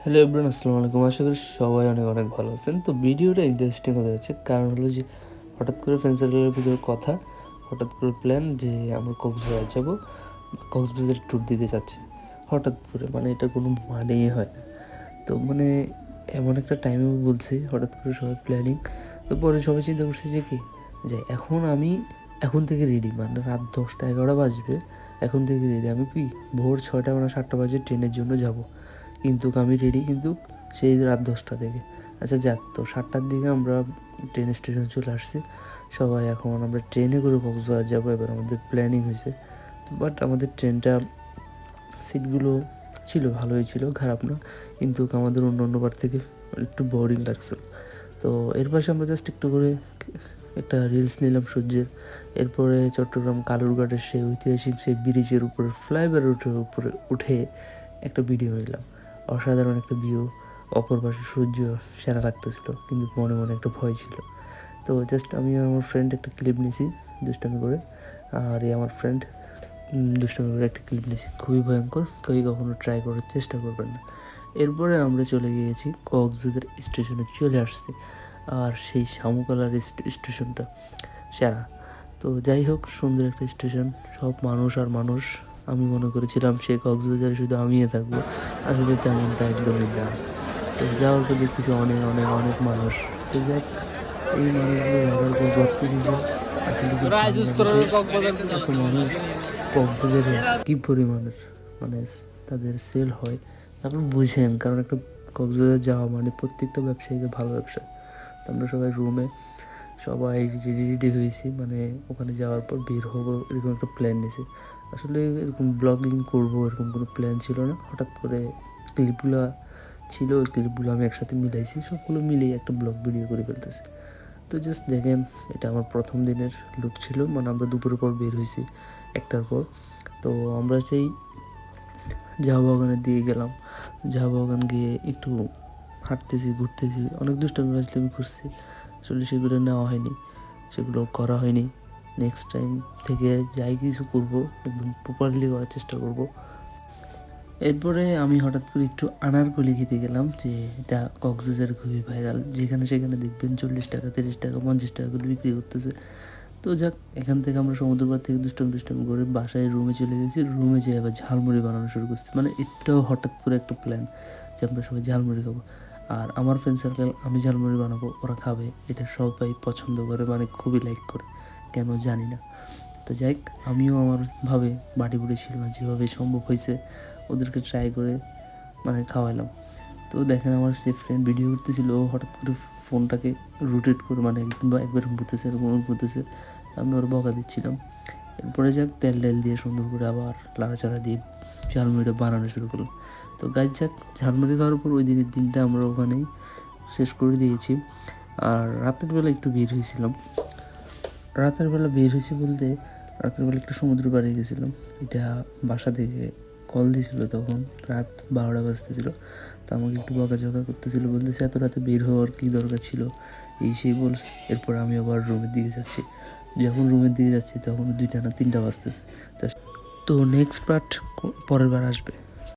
Hello everyone, আসসালামু আলাইকুম। আশা করি সবাই অনেক অনেক ভালো আছেন। তো ভিডিওটা ইন্টারেস্টিং হতে যাচ্ছে, কারণ হলো যে হঠাৎ করে ফ্রেন্ড সার্কেলের ভিতরে কথা, হঠাৎ করে প্ল্যান যে আমরা কক্সবাজার যাবো বা কক্সবাজার ট্যুর দিতে যাচ্ছি। হঠাৎ করে, মানে এটা কোনো মানেই হয় না। তো মানে এমন একটা টাইমেও বলছি, হঠাৎ করে সবাই প্ল্যানিং। তো পরে সবাই চিন্তা করছে যে কি, যে এখন থেকে রেডি, মানে রাত 10টা 11টা বাজবে, এখন থেকে রেডি। আমি কি ভোর 6টা মানে 7টা বাজে ট্রেনের জন্য যাব, কিন্তু আমি রেডি, কিন্তু সেই রাত 10টা থেকে। আচ্ছা যাক, তো 7টার দিকে আমরা ট্রেন স্টেশন চলে আসছি সবাই। এখন আমরা ট্রেনে করে কক্সবাজার যাবো, এবার আমাদের প্ল্যানিং হয়েছে। বাট আমাদের ট্রেনটা সিটগুলো ছিল, ভালোই ছিল, খারাপ না, কিন্তু আমাদের অন্য অন্য বার থেকে একটু বোরিং লাগছিল। তো এর পাশে আমরা জাস্ট একটু করে একটা রিলস নিলাম সূর্যের। এরপরে চট্টগ্রাম কালুরঘাটের সেই ঐতিহাসিক সেই ব্রিজের উপরে, ফ্লাইওভারের উপরে উঠে একটা ভিডিও নিলাম। অসাধারণ একটা ভিউ, অপর পাশে সূর্য, সেরা লাগতেছিল, কিন্তু মনে মনে একটা ভয় ছিল। তো জাস্ট আমি আর আমার ফ্রেন্ড একটা ক্লিপ নিয়েছি দুষ্টামি করে, আর আমার ফ্রেন্ড দুষ্টামি করে একটা ক্লিপ নিয়েছি। খুবই ভয়ঙ্কর, কেউই কখনো ট্রাই করার চেষ্টা করবেন না। এরপরে আমরা চলে গিয়েছি কক্সবাজার স্টেশনে, চলে আসছি। আর সেই শামুকালার স্টেশনটা সেরা। তো যাই হোক, সুন্দর একটা স্টেশন, সব মানুষ আর মানুষ। আমি মনে করেছিলাম সেই কক্সবাজারে শুধু আমিই থাকবো, আসলে তেমনটা একদমই না। তো যাওয়ার পর দেখতেছি অনেক অনেক অনেক মানুষ। তো যাক, এই মানুষগুলো দেখার পর ভাবতেছি যে আসলে কি বাংলাদেশে এত মানুষ কক্সবাজারে কী পরিমাণের মানে তাদের সেল হয়। আপনি বুঝেন, কারণ একটা কক্সবাজার যাওয়া মানে প্রত্যেকটা ব্যবসায়ীকে ভালো ব্যবসা। তো আমরা সবাই রেডি রেডি হয়েছি, মানে ওখানে যাওয়ার পর বের হবো এরকম একটা প্ল্যান নিয়েছি। আসলে এরকম ব্লগিং করবো এরকম কোনো প্ল্যান ছিল না, হঠাৎ করে ক্লিপগুলো ছিল, ওই ক্লিপগুলো আমি একসাথে মিলাইছি, সবগুলো মিলিয়ে একটা ব্লগ ভিডিও করে ফেলতেছি। তো জাস্ট দেখেন, এটা আমার প্রথম দিনের লুক ছিল, মানে আমরা দুপুরের পর বের হয়েছি 1টার পর। তো আমরা সেই ঝাউ বাগানের দিকে গেলাম। ঝাউ বাগান গিয়ে একটু হাঁটতেছি, ঘুরতেছি, অনেক দুষ্টামি ফাজলামি করছি। আসলে সেগুলো নেওয়া হয়নি, সেগুলো করা হয়নি। নেক্সট টাইম থেকে যাই কিছু করব, একদম প্রপারলি করার চেষ্টা করব। এরপরে আমি হঠাৎ করে একটু আনারকলি খেতে গেলাম, যে এটা কক্সবাজারে খুবই ভাইরাল, যেখানে সেখানে দেখবেন 40 টাকা 30 টাকা 50 টাকা করে বিক্রি করতেছে। তো যাক, এখান থেকে আমরা সমুদ্র পাড় থেকে দুষ্টামি করে বাসায় রুমে চলে গেছি। রুমে যেয়ে আবার ঝালমুড়ি বানানো শুরু করছি, মানে এটাও হঠাৎ করে একটা প্ল্যান যে আমরা সবাই ঝালমুড়ি খাবো। আর আমার ফ্রেন্ড সার্কেল, আমি ঝালমুড়ি বানাবো, ওরা খাবে, এটা সবাই পছন্দ করে, মানে খুবই লাইক করে, কেন জানি না। তো যাই হোক, আমিও আমার ভাবে বাটি বুটি ছিল না, যেভাবে সম্ভব হয়েছে ওদেরকে ট্রাই করে মানে খাওয়াইলাম। তো দেখেন, আমার সে ফ্রেন্ড ভিডিও করতেছিল, ও হঠাৎ করে ফোনটাকে রোটেট করে, মানে একবার ঘুরতেছে এরকম ঘুরতেছে। তো আমি ওর বকা দিচ্ছিলাম। এরপরে যাক, তেল দিয়ে সুন্দর করে আবার লাড়াচাড়া দিয়ে ঝালমুড়িটা বানানো শুরু করলাম। তো গাছ যাক, ঝালমুড়ি খাওয়ার পর ওই দিনের দিনটা আমরা ওখানেই শেষ করে দিয়েছি। আর রাতের বেলা একটু বের হয়েছিলাম। বলতে, রাতের বেলা একটু সমুদ্র পাড়ে গেছিলাম। এটা বাসা থেকে কল দিয়েছিল, তখন রাত 12টা বাজতেছিল। তো আমাকে একটু বকাঝকা করতেছিল, বলতেছে এত রাতে বের হওয়ার কী দরকার ছিল, এই সেই বল। এরপর আমি আবার রুমের দিকে যাচ্ছি। যখন রুমের দিকে যাচ্ছি তখন 2টা না 3টা বাজতেছে। তো নেক্সট পার্ট পরের বার আসবে।